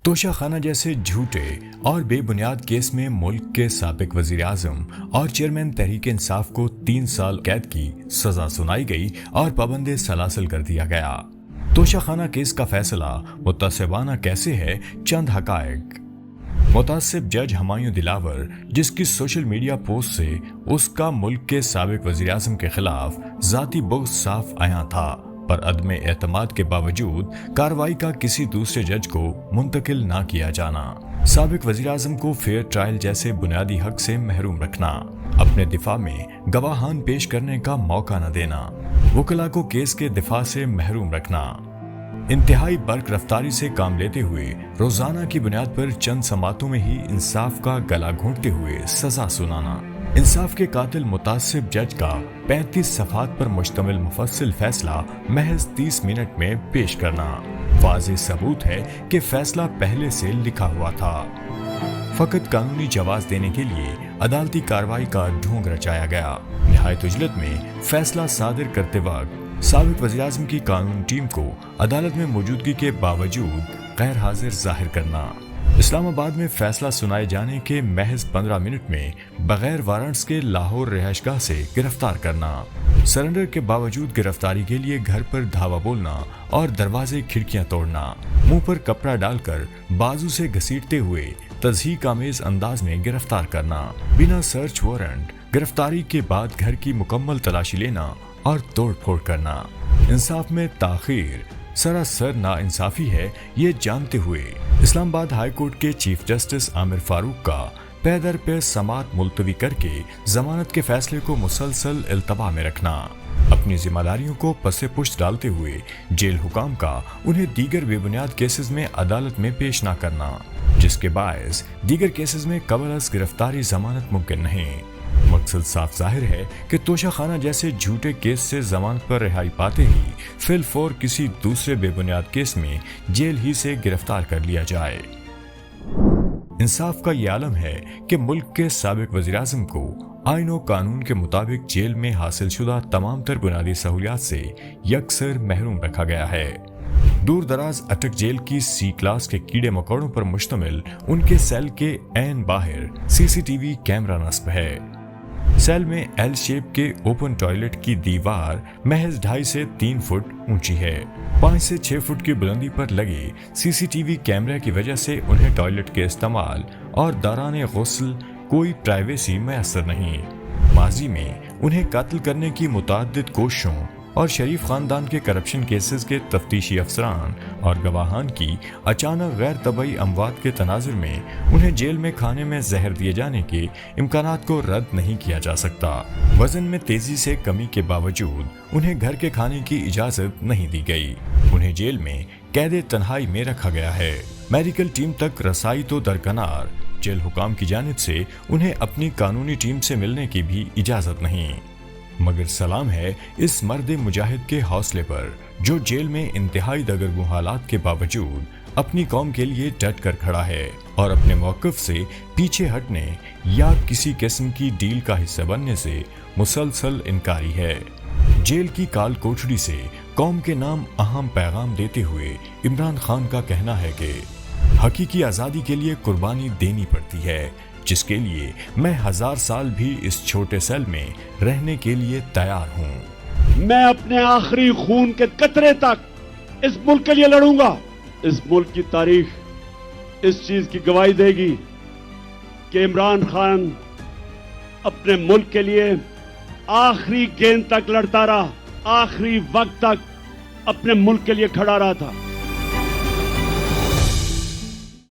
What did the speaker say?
توشہ خانہ جیسے جھوٹے اور بے بنیاد کیس میں ملک کے سابق وزیر اعظم اور چیئرمین تحریک انصاف کو 3 سال قید کی سزا سنائی گئی اور پابند سلاسل کر دیا گیا۔ توشہ خانہ کیس کا فیصلہ متعصبانہ کیسے ہے، چند حقائق۔ متعصب جج ہمایوں دلاور، جس کی سوشل میڈیا پوسٹ سے اس کا ملک کے سابق وزیر اعظم کے خلاف ذاتی بغض صاف عیاں تھا، پر عدم اعتماد کے باوجود کارروائی کا کسی دوسرے جج کو منتقل نہ کیا جانا، سابق وزیر اعظم کو فیئر ٹرائل جیسے بنیادی حق سے محروم رکھنا، اپنے دفاع میں گواہان پیش کرنے کا موقع نہ دینا، وکلاء کو کیس کے دفاع سے محروم رکھنا، انتہائی برق رفتاری سے کام لیتے ہوئے روزانہ کی بنیاد پر چند سماعتوں میں ہی انصاف کا گلا گھونٹتے ہوئے سزا سنانا، انصاف کے قاتل متعصب جج کا 35 صفحات پر مشتمل مفصل فیصلہ محض 30 منٹ میں پیش کرنا واضح ثبوت ہے کہ فیصلہ پہلے سے لکھا ہوا تھا۔ فقط قانونی جواز دینے کے لیے عدالتی کارروائی کا ڈھونگ رچایا گیا۔ نہایت عجلت میں فیصلہ صادر کرتے وقت سابق وزیر اعظم کی قانون ٹیم کو عدالت میں موجودگی کے باوجود غیر حاضر ظاہر کرنا، اسلام آباد میں فیصلہ سنائے جانے کے محض 15 منٹ میں بغیر وارنٹس کے لاہور رہائش گاہ سے گرفتار کرنا، سرنڈر کے باوجود گرفتاری کے لیے گھر پر دھاوا بولنا اور دروازے کھڑکیاں توڑنا، منہ پر کپڑا ڈال کر بازو سے گھسیٹتے ہوئے تضحیک آمیز انداز میں گرفتار کرنا، بنا سرچ وارنٹ گرفتاری کے بعد گھر کی مکمل تلاشی لینا اور توڑ پھوڑ کرنا، انصاف میں تاخیر سراسر ناانصافی ہے، یہ جانتے ہوئے اسلام آباد ہائی کورٹ کے چیف جسٹس عامر فاروق کا پے در پے سماعت ملتوی کر کے ضمانت کے فیصلے کو مسلسل التوا میں رکھنا، اپنی ذمہ داریوں کو پس پشت ڈالتے ہوئے جیل حکام کا انہیں دیگر بے بنیاد کیسز میں عدالت میں پیش نہ کرنا، جس کے باعث دیگر کیسز میں قبل از گرفتاری ضمانت ممکن نہیں۔ مقصد صاف ظاہر ہے کہ توشہ خانہ جیسے جھوٹے کیس سے ضمانت پر رہائی پاتے ہی فی الفور کسی دوسرے بے بنیاد کیس میں جیل ہی سے گرفتار کر لیا جائے۔ انصاف کا یہ عالم ہے کہ ملک کے سابق وزیر اعظم کو آئین و قانون کے مطابق جیل میں حاصل شدہ تمام تر بنیادی سہولیات سے یکسر محروم رکھا گیا ہے۔ دور دراز اٹک جیل کی سی کلاس کے کیڑے مکوڑوں پر مشتمل ان کے سیل کے عین باہر CCTV کیمرہ نصب ہے۔ سیل میں ایل شیپ کے اوپن ٹوائلٹ کی دیوار محض 2.5 سے 3 فٹ اونچی ہے۔ 5 سے 6 فٹ کی بلندی پر لگے CCTV کیمرے کی وجہ سے انہیں ٹوائلٹ کے استعمال اور دوران غسل کوئی پرائیویسی میسر نہیں۔ ماضی میں انہیں قتل کرنے کی متعدد کوششوں اور شریف خاندان کے کرپشن کیسز کے تفتیشی افسران اور گواہان کی اچانک غیر طبعی اموات کے تناظر میں انہیں جیل میں کھانے میں زہر دیے جانے کے امکانات کو رد نہیں کیا جا سکتا۔ وزن میں تیزی سے کمی کے باوجود انہیں گھر کے کھانے کی اجازت نہیں دی گئی، انہیں جیل میں قید تنہائی میں رکھا گیا ہے۔ میڈیکل ٹیم تک رسائی تو درکنار، جیل حکام کی جانب سے انہیں اپنی قانونی ٹیم سے ملنے کی بھی اجازت نہیں۔ مگر سلام ہے اس مرد مجاہد کے حوصلے پر جو جیل میں انتہائی دگرگوں حالات کے باوجود اپنی قوم کے لیے ڈٹ کر کھڑا ہے اور اپنے موقف سے پیچھے ہٹنے یا کسی قسم کی ڈیل کا حصہ بننے سے مسلسل انکاری ہے۔ جیل کی کال کوٹڑی سے قوم کے نام اہم پیغام دیتے ہوئے عمران خان کا کہنا ہے کہ حقیقی آزادی کے لیے قربانی دینی پڑتی ہے، جس کے لیے میں 1000 سال بھی اس چھوٹے سیل میں رہنے کے لیے تیار ہوں۔ میں اپنے آخری خون کے قطرے تک اس ملک کے لیے لڑوں گا۔ اس ملک کی تاریخ اس چیز کی گواہی دے گی کہ عمران خان اپنے ملک کے لیے آخری گیند تک لڑتا رہا، آخری وقت تک اپنے ملک کے لیے کھڑا رہا تھا۔